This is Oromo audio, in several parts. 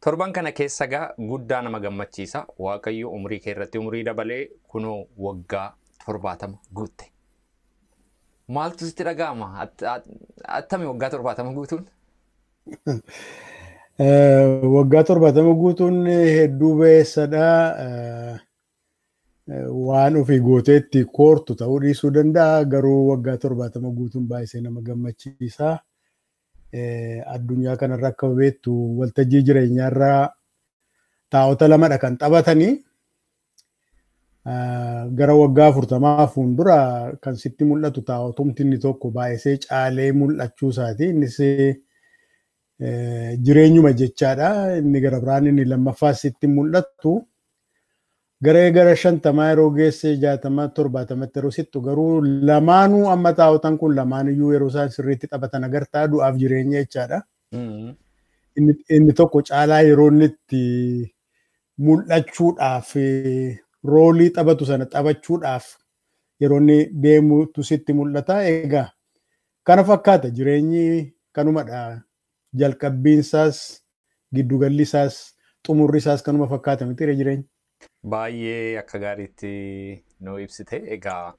Torban kana keessa gaa guddaa nama gammachiisa. Waaqayyo umrii kee irratti umrii dabalee kunoo waggaa 70 guutte. Maaltu sitti dhaga'ama? Attami waggaa 70 guutuun? Waggaa 70 guutuun hedduu beessadha. Waan ofii gooteetti koortu ta'uu dhiisuu danda'a. Garuu waggaa 70 guutuun baay'isee nama gammachiisa. Addunyaa kanarra akka beektu waltajjii jireenyaarra taa'ota lamadha kan taphatanii. Gara waggaa 40 fuuldura kan sitti mul'atu taa'otumti inni tokko baay'isee caalee mul'achuu isaati. Innis jireenyuma jechaadha. Inni gara biraan inni lammaffaa sitti mul'atu. Gara 50 yeroo geesse 60 70 yeroo sittu garuu lamaanuu amma taa'otan kun lamaaniyyuu yeroo isaan sirriitti taphatan agartaa du'aaf jireenya jechaadha. Inni tokko caalaa yeroo inni itti mul'achuudhaaf roolii taphatu sana taphachuudhaaf yeroo inni deemutu sitti mul'ata. Egaa kana fakkaata jireenyi kanumadha. Jalqabbiinsaas giddugallisaas xumurri isaas kanuma fakkaata miti jireenyi. Baay'ee akka gaariitti nu ibsite. Egaa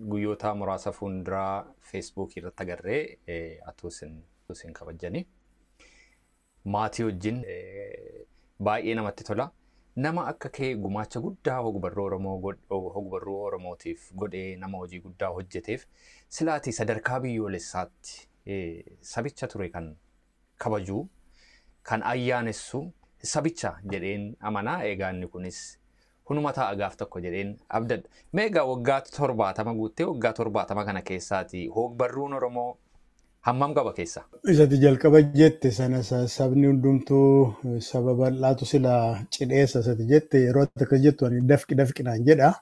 guyyoota muraasa fuulduraa feesbuukii irratti agarree atuusin kabajanii maatii wajjin baay'ee namatti tola. Nama akka kee gumaacha guddaa hogbarruu Oromootiif godhee nama hojii guddaa hojjeteef silaatii sadarkaa biyyoolessaatti sabicha ture kan kabajuu kan ayyaanessu sabicha jedheen amanaa. Egaa inni kunis hunuma ta'a gaaf tokko jedheen abdadha. Meegaa waggaa 70 guuttee waggaa 70 kana keessaati hogbarruun Oromoo hammam qaba keessa? Isatti jalqaba jette sana sabni hundumtuu saba bal'aatu sila cidheessa isatti jette yeroo akka jettu ani dafqi naan jedha.